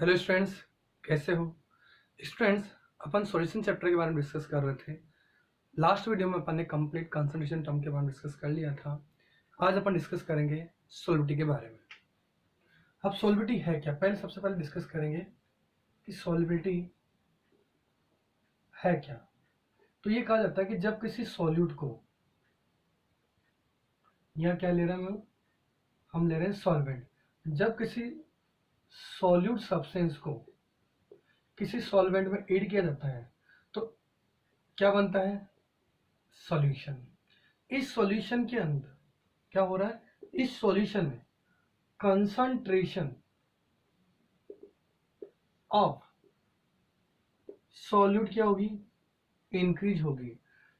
Hello students, कैसे हो students. अपन solution chapter के बारे में डिस्कस कर रहे थे। लास्ट वीडियो में अपन ने कंप्लीट कंसंट्रेशन टर्म के बारे में डिस्कस कर लिया था। आज अपन डिस्कस करेंगे सॉल्विटी के बारे में। अब सॉल्विटी है क्या, पहले सबसे पहले डिस्कस करेंगे कि सॉल्विटी है क्या। तो ये कहा जाता है कि जब किसी सॉल्यूट को, यहाँ क्या ले रहे हैं हम ले रहे हैं सॉल्वेंट। जब किसी सॉल्यूट सब्सटेंस को किसी सॉल्वेंट में ऐड किया जाता है तो क्या बनता है, सॉल्यूशन। इस सॉल्यूशन के अंदर क्या हो रहा है, इस सॉल्यूशन में कंसंट्रेशन ऑफ सॉल्यूट क्या होगी, इंक्रीज होगी।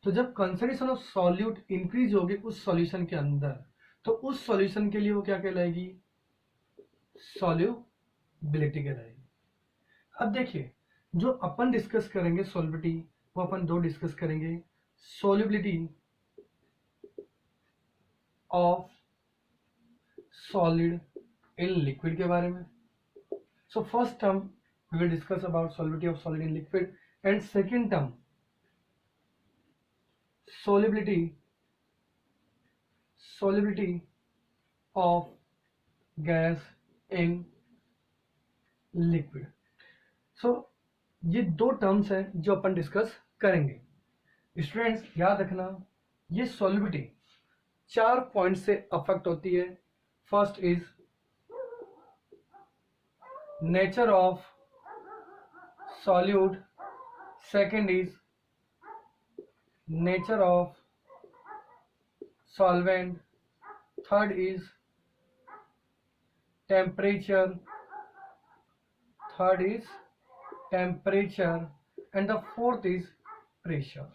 तो जब कंसंट्रेशन ऑफ सॉल्यूट इंक्रीज होगी उस सॉल्यूशन के अंदर, तो उस सॉल्यूशन के लिए वो क्या कहलाएगी, सॉल्युबिलिटी कहलाएगी। अब देखिए, जो अपन डिस्कस करेंगे सॉल्विटी, वो अपन दो डिस्कस करेंगे। Solubility of solid in liquid के बारे में। So first term we will discuss about solubility of solid in liquid, and second term solubility of gas in liquid. So ये दो टर्म्स हैं जो अपन डिस्कस करेंगे। स्टूडेंट्स याद रखना, ये सॉल्युबिलिटी चार पॉइंट से अफेक्ट होती है। First is nature of solute, second is nature of solvent, third is temperature, and the fourth is pressure.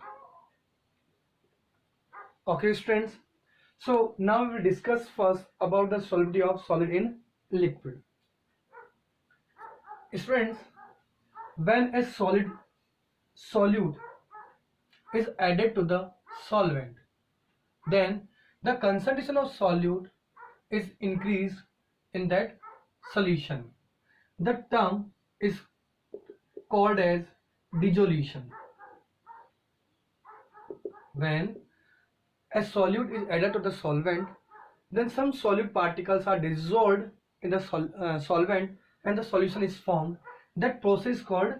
Okay students, so now we will discuss first about the solubility of solid in liquid. Students, when a solute is added to the solvent, then the concentration of solute is increased in that solution. The term is called as dissolution. When a solute is added to the solvent, then some solute particles are dissolved in the solvent and the solution is formed. That process is called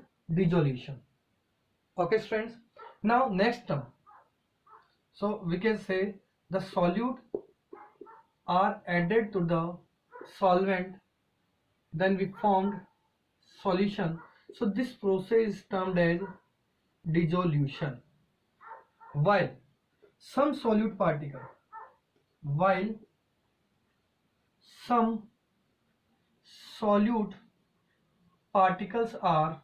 dissolution. Okay friends, now next term, so we can say the solute are added to the solvent, then we formed solution. So this process is termed as dissolution. While some solute particle, while some solute particles are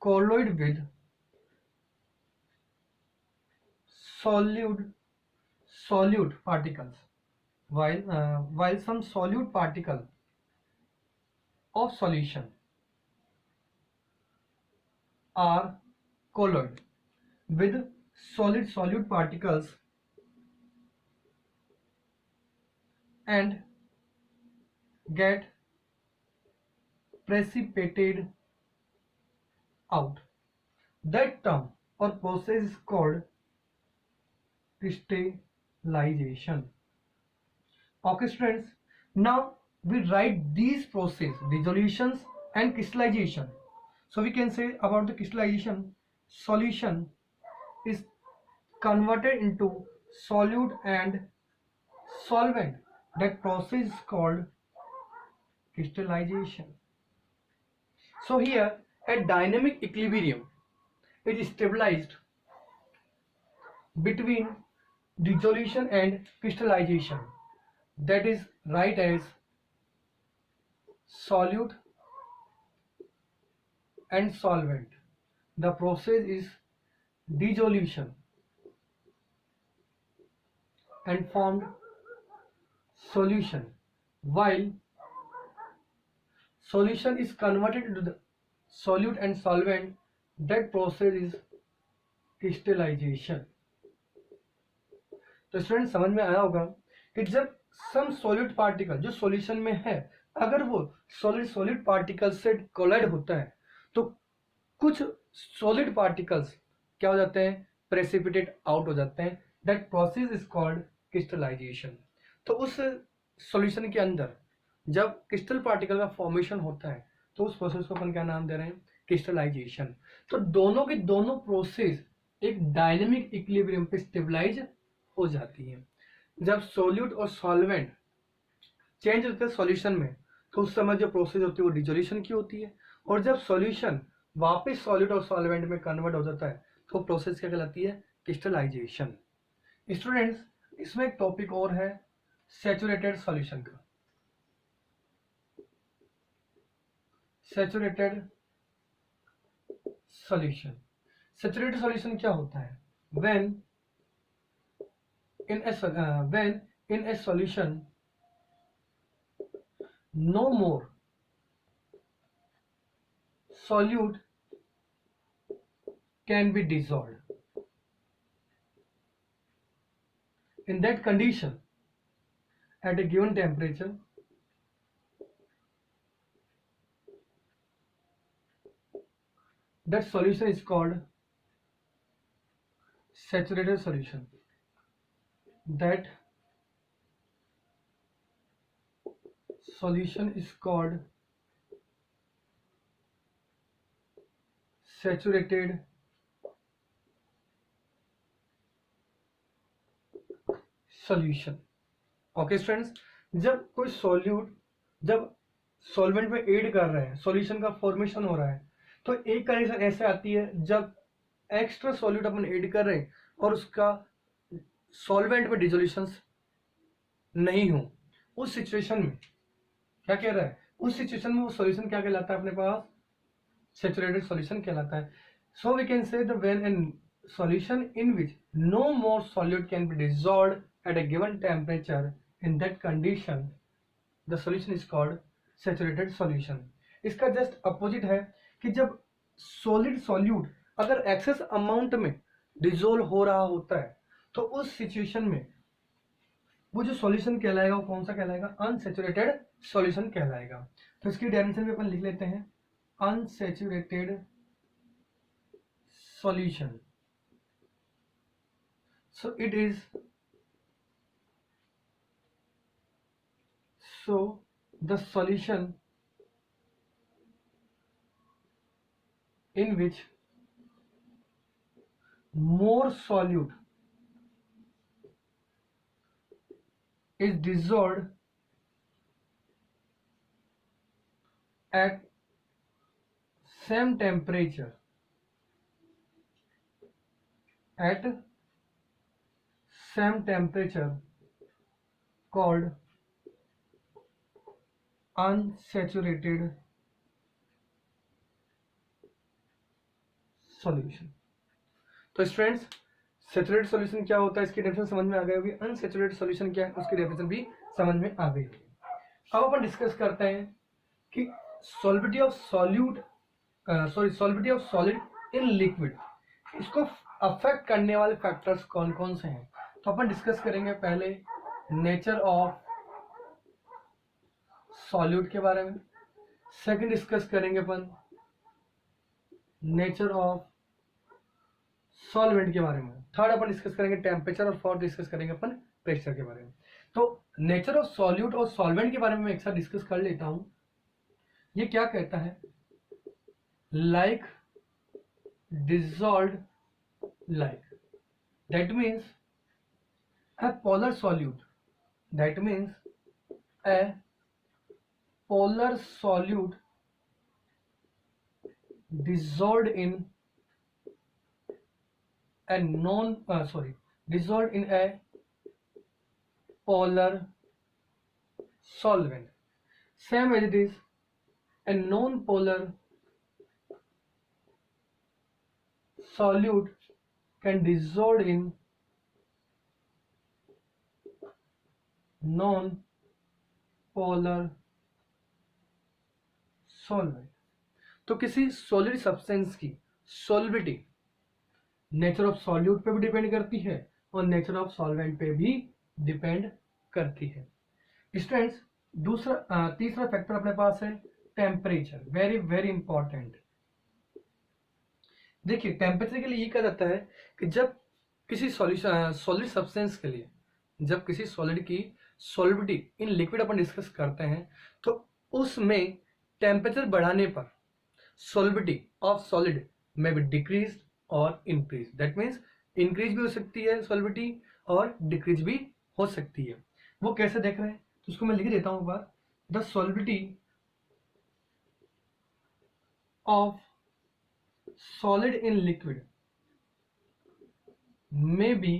colloid with solute particles, while some solute particle of solution are colloid with solid solute particles and get precipitated out. That term or process is called crystallization. Okay students, now we write these process, dissolutions and crystallization. So we can say about the crystallization, solution is converted into solute and solvent. That process is called crystallization. So here a dynamic equilibrium is stabilized between dissolution and crystallization. That is right as solute and solvent. The process is dissolution and formed solution, while solution is converted into the solute and solvent. That process is crystallization. तो student समझ में आया होगा कि जब सम solid particle जो solution में है, अगर वो सॉलिड पार्टिकल से कोलाइड होता है तो कुछ सॉलिड पार्टिकल्स क्या हो जाते हैं, प्रेसिपिटेट आउट हो जाते हैं। That process is called crystallisation. तो उस सॉल्यूशन के अंदर जब क्रिस्टल पार्टिकल का फॉर्मेशन होता है तो उस प्रोसेस को अपन क्या नाम दे रहे हैं, क्रिस्टलाइजेशन। तो दोनों की दोनों प्रोसेस एक डायनेमिक इक्विलिब्रियम पे स्टेबलाइज हो जाती है। जब सोल्यूट और सॉल्वेंट चेंज होते हैं सॉल्यूशन में तो उस समय जो प्रोसेस होती है वो डिसोल्यूशन की होती है, और जब सॉल्यूशन वापस सॉलिड और सॉल्वेंट में कन्वर्ट हो जाता है तो प्रोसेस क्या कहलाती है, क्रिस्टलाइजेशन। स्टूडेंट्स, इसमें एक टॉपिक और है सैचुरेटेड सॉल्यूशन का। सैचुरेटेड सॉल्यूशन, सैचुरेटेड सॉल्यूशन क्या होता है, when in a solution no more solute can be dissolved. In that condition, at a given temperature, that solution is called saturated solution. That solution is called saturated solution. Okay students, जब कोई solute जब solvent में add कर रहे हैं, solution का formation हो रहा है, तो एक कंडीशन ऐसे आती है जब एक्स्ट्रा सॉल्यूट अपन ऐड कर रहे हैं और उसका सॉल्वेंट में डिसोल्यूशन नहीं हो, उस सिचुएशन में क्या कह रहा है, उस सिचुएशन में वो सॉल्यूशन क्या कहलाता है अपने पास, सैचुरेटेड सॉल्यूशन कहलाता है। So we can say the when in solution in which no more solute can be dissolved at a given temperature, in that condition the solution is called saturated solution. इसका just opposite है कि जब solid solute अगर excess amount में dissolve हो रहा होता है तो उस सिचुएशन में वो जो सॉल्यूशन कहलाएगा वो कौन सा कहलाएगा, अनसैचुरेटेड सॉल्यूशन कहलाएगा। तो इसकी डेफिनेशन भी अपन लिख लेते हैं, unsaturated solution, so it is so the solution in which more solute is dissolved at same temperature called unsaturated solution. तो स्टूडेंट्स, सैचुरेटेड सॉल्यूशन क्या होता है इसकी डेफिनेशन समझ में आ गई होगी, अनसैचुरेटेड सॉल्यूशन क्या है उसकी डेफिनेशन भी समझ में आ गई। अब अपन डिस्कस करते हैं कि सॉल्विटी ऑफ सॉलिड इन लिक्विड, इसको अफेक्ट करने वाले फैक्टर्स कौन कौन से हैं। तो अपन डिस्कस करेंगे पहले नेचर ऑफ सॉल्यूट के बारे में, सेकंड डिस्कस करेंगे अपन नेचर ऑफ सॉल्वेंट के बारे में, थर्ड अपन डिस्कस करेंगे टेम्परेचर, और फोर्थ डिस्कस करेंगे अपन प्रेशर के बारे में। तो नेचर ऑफ सॉल्यूट और सॉल्वेंट के बारे में मैं एक साथ डिस्कस कर लेता हूं। ये क्या कहता है, like dissolved like, that means a polar solute, that means a polar solute dissolved in a dissolved in a polar solvent, same as it is a non-polar solute can dissolve in non-polar solvent। तो किसी solid substance की सॉल्विटी nature of solute पे भी depend करती है और nature of solvent पे भी डिपेंड करती है। स्टूडेंट्स तीसरा फैक्टर अपने पास है टेम्परेचर, वेरी वेरी इंपॉर्टेंट। देखिए टेम्परेचर के लिए ये कहा जाता है कि जब किसी सॉलिड सब्सटेंस के लिए, जब किसी सॉलिड की solubility in liquid upon discuss करते हैं तो उसमें टेम्परेचर बढ़ाने पर सॉल्युबिलिटी ऑफ सॉलिड में बी डिक्रीज और इंक्रीज। दैट मीन्स इंक्रीज भी हो सकती है सॉल्युबिलिटी और डिक्रीज भी हो सकती है। वो कैसे देख रहे हैं तो उसको मैं लिख देता हूं एक बार। The solubility of solid in liquid may be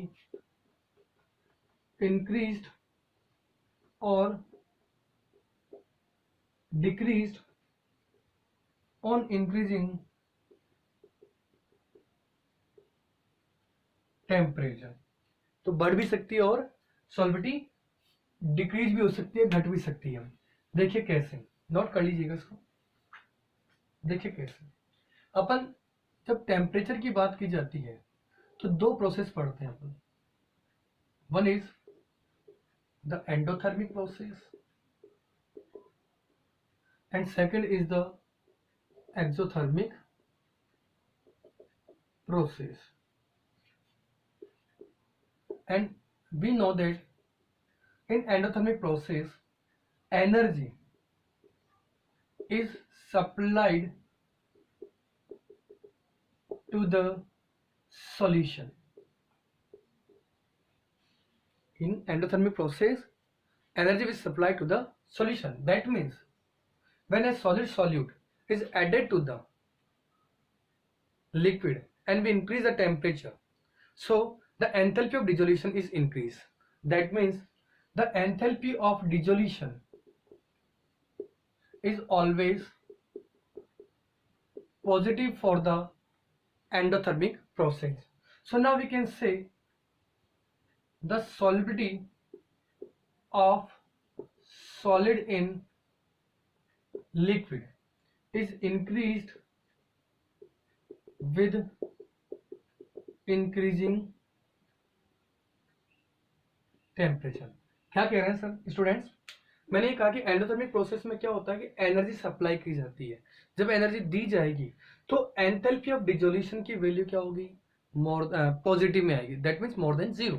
increased or decreased on increasing temperature। तो बढ़ भी सकती है और सॉल्युबिलिटी डिक्रीज भी हो सकती है, घट भी सकती है। देखिए कैसे, नोट कर लीजिएगा इसको। देखिए कैसे अपन जब टेम्परेचर की बात की जाती है तो दो प्रोसेस पढ़ते हैं अपन। One is the endothermic process and second is the exothermic process. And we know that in endothermic process energy is supplied to the solution. In endothermic process, energy is supplied to the solution. That means when a solid solute is added to the liquid and we increase the temperature, so the enthalpy of dissolution is increased. That means the enthalpy of dissolution is always positive for the endothermic process. So now we can say the solubility of solid in liquid is increased with increasing temperature। क्या कह रहे हैं sir students? मैंने ये कहा कि endothermic process में क्या होता है कि एनर्जी सप्लाई की जाती है। जब एनर्जी दी जाएगी तो एंथैल्पी ऑफ डिसोल्यूशन की वैल्यू क्या होगी? पॉजिटिव में आएगी। That means more than zero.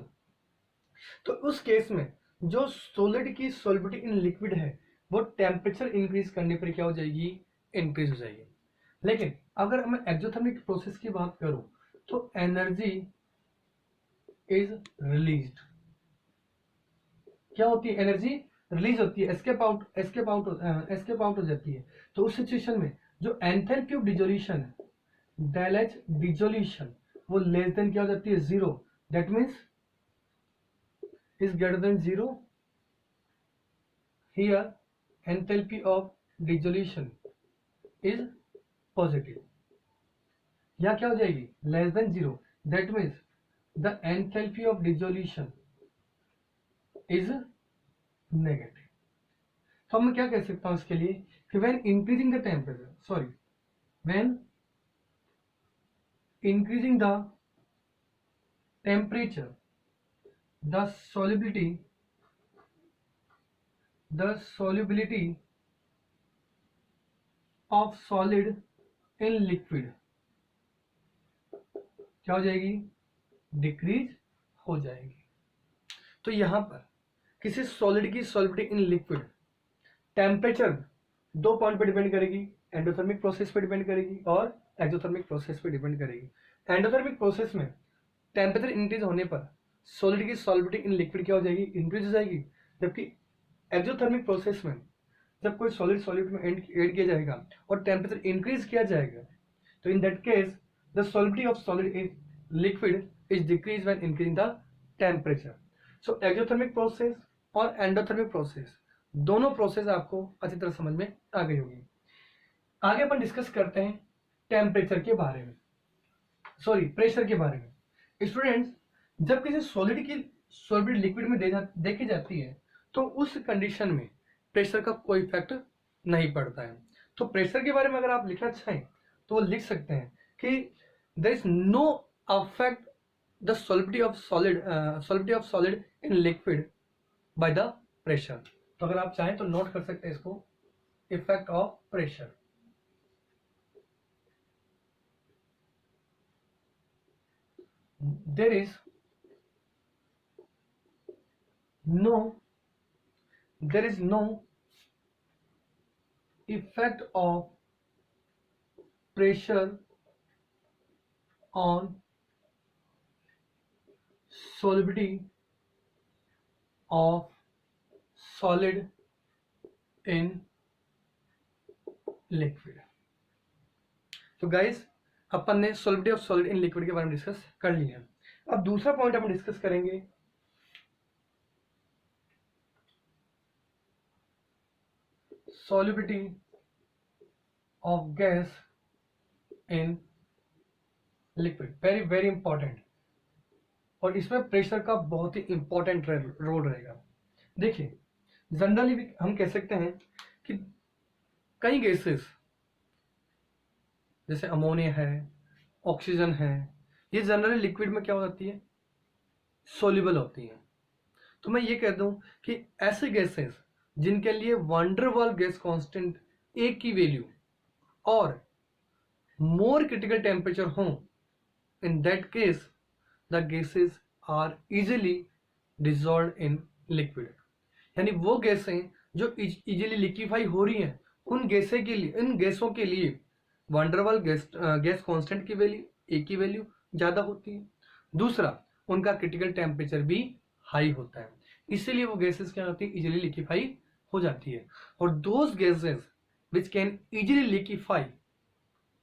तो उस केस में जो सॉलिड की सॉल्युबिलिटी इन लिक्विड है वो टेम्परेचर इंक्रीज करने पर क्या हो जाएगी? इंक्रीज हो जाएगी। लेकिन अगर मैं एक्सोथर्मिक प्रोसेस की बात करूं तो एनर्जी इज रिलीज्ड। क्या होती है? एनर्जी रिलीज होती है, एस्केप आउट हो जाती है। तो उस सिचुएशन में जो एंथैल्पी ऑफ डिसोल्यूशन है, डेल एच डिसोल्यूशन, वो लेस देन क्या हो जाती है? Zero. That means is greater than zero. Here enthalpy of dissolution is positive. या क्या हो जाएगी? Less than zero. That means the enthalpy of dissolution is negative. तो मैं क्या कह सकता हूं इसके लिए कि when increasing the temperature, when increasing the temperature, the solubility of solid in liquid क्या हो जाएगी? डिक्रीज हो जाएगी। तो यहां पर किसी सॉलिड की सॉल्युबिलिटी इन लिक्विड टेम्परेचर दो पॉइंट पे डिपेंड करेगी, एंडोथर्मिक प्रोसेस पे डिपेंड करेगी और एक्सोथर्मिक प्रोसेस पे डिपेंड करेगी। एंडोथर्मिक प्रोसेस में टेम्परेचर इंक्रीज होने पर सॉलिड की सॉल्युबिलिटी इन लिक्विड क्या हो जाएगी? इंक्रीज हो जाएगी। जबकि एक्सोथर्मिक प्रोसेस में जब कोई सॉलिड में ऐड किया जाएगा और टेम्परेचर इंक्रीज किया जाएगा तो इन that case the solubility of solid in liquid is decrease when increasing the temperature. So exothermic process और एंडोथर्मिक प्रोसेस दोनों प्रोसेस आपको अच्छी तरह समझ में आ गई होगी। आगे अपन डिस्कस करते हैं टेम्परेचर के बारे में, प्रेशर के बारे में। स्टूडेंट्स, जब किसी सॉलिड की सॉलिड लिक्विड में देखी जाती है तो उस कंडीशन में प्रेशर का कोई इफेक्ट नहीं पड़ता है। तो प्रेशर के बारे में अगर आप लिखना चाहें तो वो लिख सकते हैं कि there is no affect the solubility of solid in liquid by the pressure। तो अगर आप चाहें तो नोट कर सकते हैं इसको, effect of pressure. There is no effect of pressure on solubility of solid in liquid। तो गाइस अपन ने solubility of solid in liquid के बारे में डिस्कस कर लिया। अब दूसरा पॉइंट हम डिस्कस करेंगे solubility of gas in liquid, very very important, और इसमें प्रेशर का बहुत ही इंपॉर्टेंट रोल रहेगा। देखिए जनरली हम कह सकते हैं कि कई गैसेस जैसे अमोनिया है, ऑक्सीजन है, ये जनरली लिक्विड में क्या हो जाती है, सोल्यूबल होती है। तो मैं ये कह दूं कि ऐसे गैसेस जिनके लिए वंडरवाल गैस कांस्टेंट एक की वैल्यू और मोर क्रिटिकल टेम्परेचर हो, in that case the gases are easily dissolve in liquid. यानी वो गैसें जो इजीली लिक्विफाई हो रही हैं, उन गैसों के लिए वंडरवाल गैस कांस्टेंट की वैल्यू ए की वैल्यू ज़्यादा होती है। दूसरा, उनका क्रिटिकल टेम्परेचर भी हाई होता है, इसीलिए वो गैसेस क्या होती है, इजीली लिक्विफाई हो जाती है। और those gases which can easily liquefy,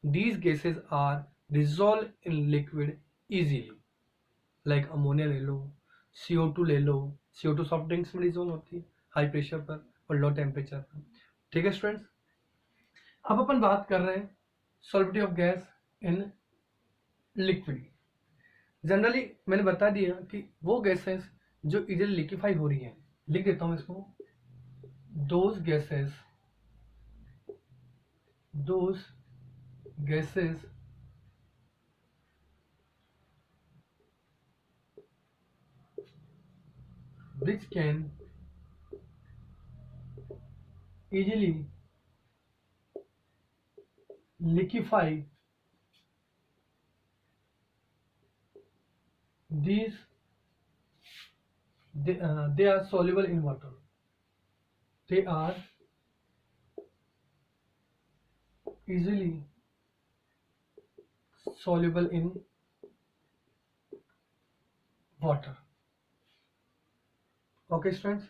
these gases are dissolve in liquid easily. Like ammonia ले लो, CO2 ले लो, CO2 सॉफ्ट ड्रिंक्स में डिजॉल्व होती है हाई प्रेशर पर और लो टेम्परेचर पर। ठीक है स्टूडेंट्स, अब अपन बात कर रहे हैं solubility of gas in liquid. Generally मैंने बता दिया कि वो गैसेस जो इजीली लिक्विफाई हो रही हैं, लिख देता हूं इसको, those gases which can easily liquefy, these they are soluble in water, they are easily soluble in water। Okay students,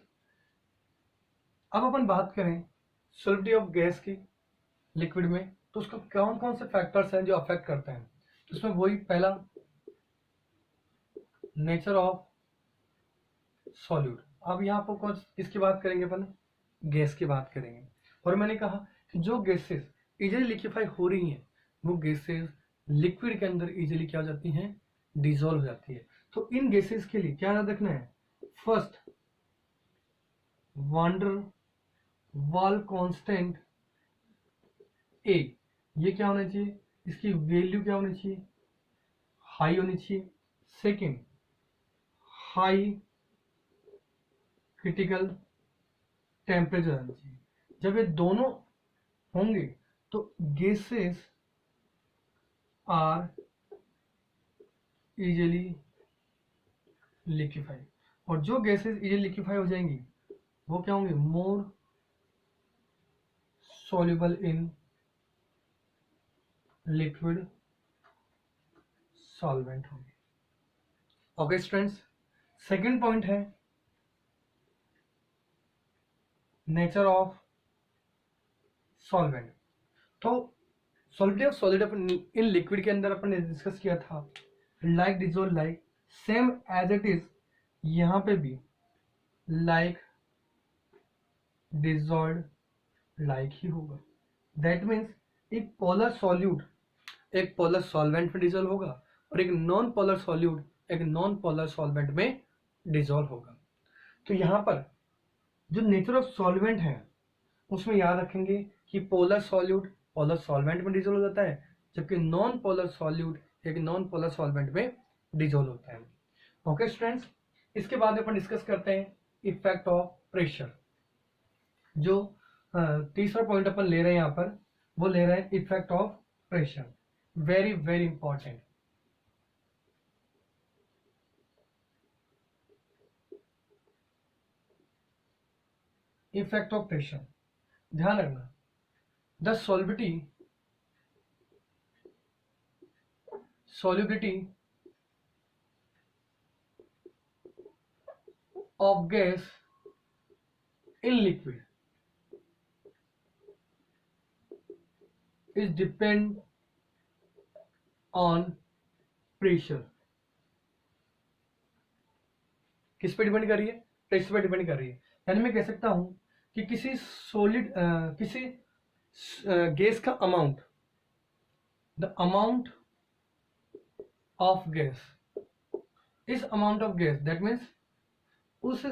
अब अपन बात करें सॉल्युबिलिटी ऑफ गैस की लिक्विड में, तो उसको कौन कौन से फैक्टर्स हैं जो अफेक्ट करते हैं। तो उसमें वही पहला, नेचर ऑफ सॉल्यूट। अब यहाँ पर कौन किसकी बात करेंगे अपन, गैस की बात करेंगे। और मैंने कहा कि जो गैसेस इजीली लिक्विफाई हो रही हैं, वो गैसेस लिक्विड के अंदर इजीली क्या हो जाती हैं, डिजोल्व हो जाती है। तो इन गैसेस के लिए क्या याद रखना है, फर्स्ट वंडर वाल कांस्टेंट ए, ये क्या होना चाहिए, इसकी वैल्यू क्या होनी चाहिए, हाई होनी चाहिए। सेकेंड, हाई क्रिटिकल टेम्परेचर होना चाहिए। जब ये दोनों होंगे तो गैसेस आर इजीली लिक्विफाई, और जो गैसेस इजीली लिक्विफाई हो जाएंगी वो क्या होंगे, more soluble in liquid solvent होंगे। ओके स्टूडेंट्स, सेकेंड पॉइंट है नेचर ऑफ सॉल्वेंट। तो सॉल्युबिलिटी ऑफ सॉलिड अपन इन लिक्विड के अंदर अपन ने डिस्कस किया था, like dissolve like, same as it is यहाँ पे भी लाइक डिजॉल्व लाइक ही होगा। दैट मीन्स एक पोलर सॉल्यूट एक पोलर सॉल्वेंट में डिजोल्व होगा और एक नॉन पोलर सॉल्यूट एक नॉन पोलर सॉल्वेंट में डिजोल्व होगा। तो यहाँ पर जो नेचर ऑफ सॉल्वेंट है उसमें याद रखेंगे कि पोलर सॉल्यूट पोलर सॉल्वेंट में डिजोल्व हो जाता है, जबकि नॉन पोलर सॉल्यूट एक नॉन पोलर सॉल्वेंट में डिजोल्व होता है। ओके स्टूडेंट्स, इसके बाद अपन डिस्कस करते हैं इफेक्ट ऑफ प्रेशर। जो तीसरा पॉइंट अपन ले रहे हैं यहाँ पर, वो ले रहे हैं effect of pressure. Very very important. Effect of pressure, ध्यान रखना, the solubility of gas in liquid is depend on pressure। किस पे डिपेंड कर रही है? प्रेशर पे डिपेंड कर रही है। यानी मैं कह सकता हूं कि किसी सॉलिड किसी गैस का amount, the amount of gas, इस amount of gas, that means उस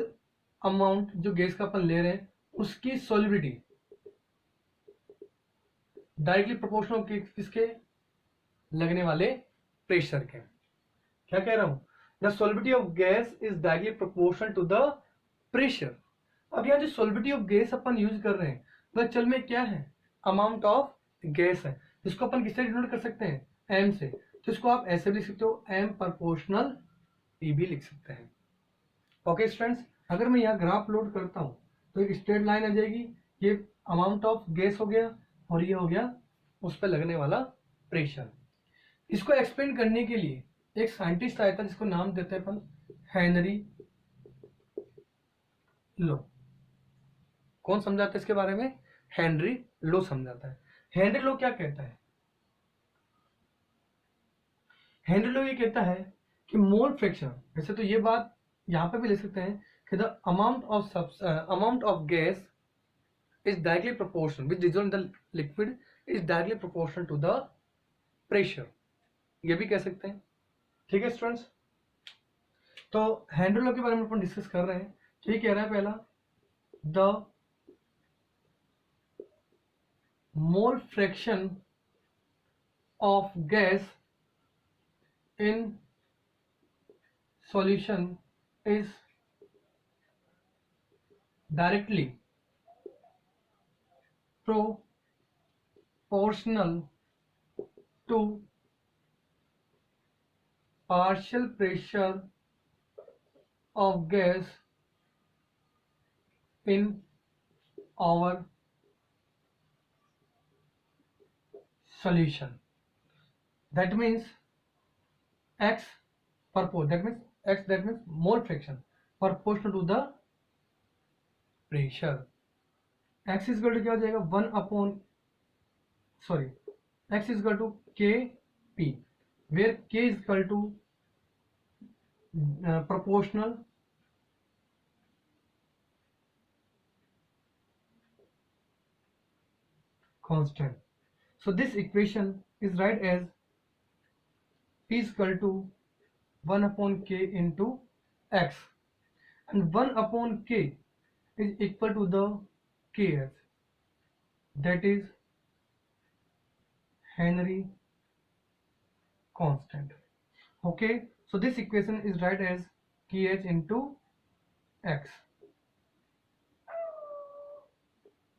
अमाउंट जो गैस का अपन ले रहे हैं उसकी सॉलिबिलिटी डायरेक्टली प्रोपोर्शनल किसके? लगने वाले प्रेशर के। क्या कह रहा हूं? The solubility of gas is directly proportional to the pressure. अब यहाँ जो सॉलिबिलिटी ऑफ गैस अपन यूज कर रहे हैं वह चल में क्या है? अमाउंट ऑफ गैस है, जिसको अपन किससे डिनोट कर सकते हैं? एम से। तो इसको आप ऐसे भी लिख सकते हो, एम प्रोपोर्शनल पी भी लिख सकते हैं। ओके स्टूडेंट्स, अगर मैं यहाँ ग्राफ लोड करता हूँ तो एक स्ट्रेट लाइन आ जाएगी, ये अमाउंट ऑफ गैस हो गया और ये हो गया उस पर लगने वाला प्रेशर। इसको एक्सप्लेन करने के लिए एक साइंटिस्ट आया था जिसको नाम देते हैं अपन हेनरी लो। कौन समझाता है इसके बारे में? हेनरी लो समझाता है। हेनरी लो क्या कहता है? हेनरी लो ये कहता है कि मोल फ्रैक्शन, वैसे तो ये बात यहां पे भी ले सकते हैं कि the amount of gas is directly proportional which dissolved in the liquid is directly proportional to the pressure, ये भी कह सकते हैं। ठीक है स्टूडेंट्स, तो हेनरी लॉ के बारे में अपन डिस्कस कर रहे हैं। तो ये कह रहा है पहला, the mole fraction of gas in solution is directly proportional to partial pressure of gas in our solution. That means x that means mole fraction proportional to the pressure। x is equal to क्या हो जाएगा? x is equal to K P, where k is equal to proportional constant। So this equation is right as p is equal to 1 upon k into x, and 1 upon k is equal to the kh, that is Henry constant। Okay, so this equation is right as kh into x।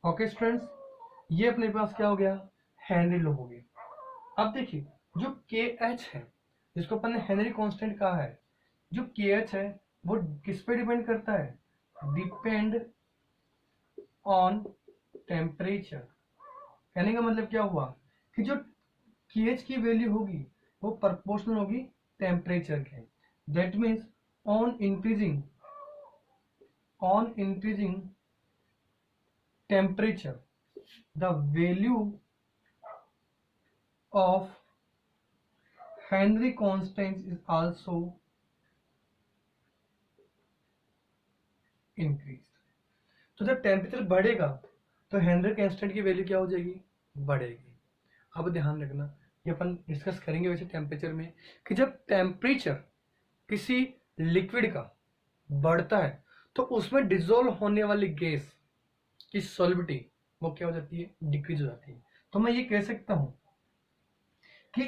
Okay students, ये अपने पास क्या हो गया? Henry law हो गया। अब देखिए जो kh है, जिसको अपन ने हेनरी कांस्टेंट कहा है, जो kh है वो किस पे डिपेंड करता है? Depend on temperature. कहने का मतलब क्या हुआ कि जो kh की वैल्यू होगी वो प्रोपोर्शनल होगी टेम्परेचर के। That means on increasing temperature the value of Henry constant is also increase. तो जब टेम्परेचर बढ़ेगा तो हेनरी कांस्टेंट की वैल्यू क्या हो जाएगी? बढ़ेगी। अब ध्यान रखना, ये अपन डिस्कस करेंगे वैसे टेम्परेचर में, कि जब टेम्परेचर किसी लिक्विड का बढ़ता है तो उसमें डिसॉल्व होने वाली गैस की सॉल्युबिलिटी वो क्या हो जाती है? डिक्रीज हो जाती है। तो मैं ये कह सकता हूं कि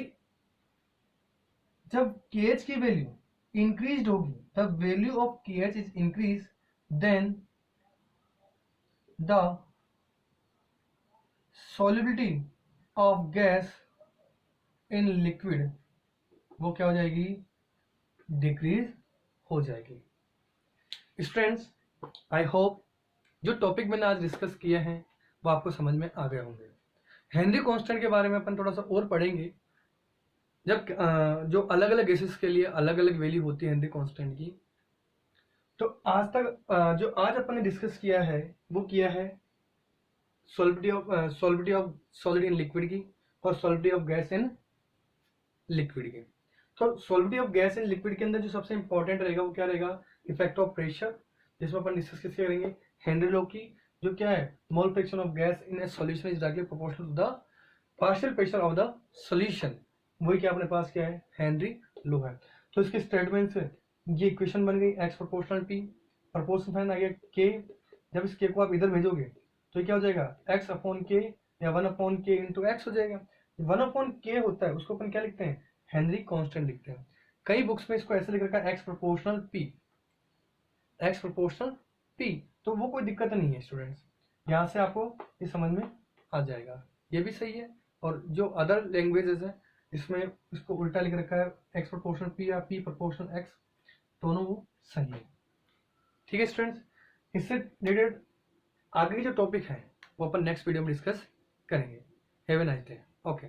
जब KH की वैल्यू इंक्रीज होगी, the value of KH is increase, then the solubility of gas in liquid वो क्या हो जाएगी, डिक्रीज हो जाएगी। स्टूडेंट्स, आई होप जो टॉपिक मैंने आज डिस्कस किए हैं वो आपको समझ में आ गए होंगे। हेनरी कांस्टेंट के बारे में अपन थोड़ा सा और पढ़ेंगे, जब जो अलग अलग गैसेस के लिए अलग अलग वैल्यू होती है हेनरी कांस्टेंट की। तो आज तक जो आज अपन ने डिस्कस किया है वो किया है solubility of solid in liquid की और solubility of gas in liquid की। तो solubility of gas in liquid के अंदर जो सबसे इंपॉर्टेंट रहेगा वो क्या रहेगा, इफेक्ट ऑफ प्रेशर, जिसमें अपन डिस्कस किसके करेंगे, हेनरी लॉ की, जो क्या है, mole fraction of gas in a solution is directly proportional to the partial pressure of the solution. वही क्या अपने पास क्या है, हेनरी लॉ है। तो इसके स्टेटमेंट से ये इक्वेशन बन गई, x proportional P, proportional sign आ गया के। जब इस के को आप इधर भेजोगे तो क्या हो जाएगा, एक्स अपॉन के या 1/k इंटू एक्स हो जाएगा। 1/k होता है उसको अपन क्या लिखते हैं, हेनरी कांस्टेंट लिखते हैं। कई बुक्स में इसको ऐसे लिख रखा है x proportional P, x proportional P. तो वो कोई दिक्कत नहीं है स्टूडेंट्स, यहाँ से आपको ये समझ में आ जाएगा, ये भी सही है। और जो अदर लैंग्वेजेस है इसमें इसको उल्टा लिख रखा है, एक्स प्रोपोर्शनल पी या पी प्रोपोर्शनल एक्स, दोनों वो सही है। ठीक है स्टूडेंट्स, इससे रिलेटेड आगे के जो टॉपिक है वो अपन नेक्स्ट वीडियो में डिस्कस करेंगे। Have a nice day. Okay.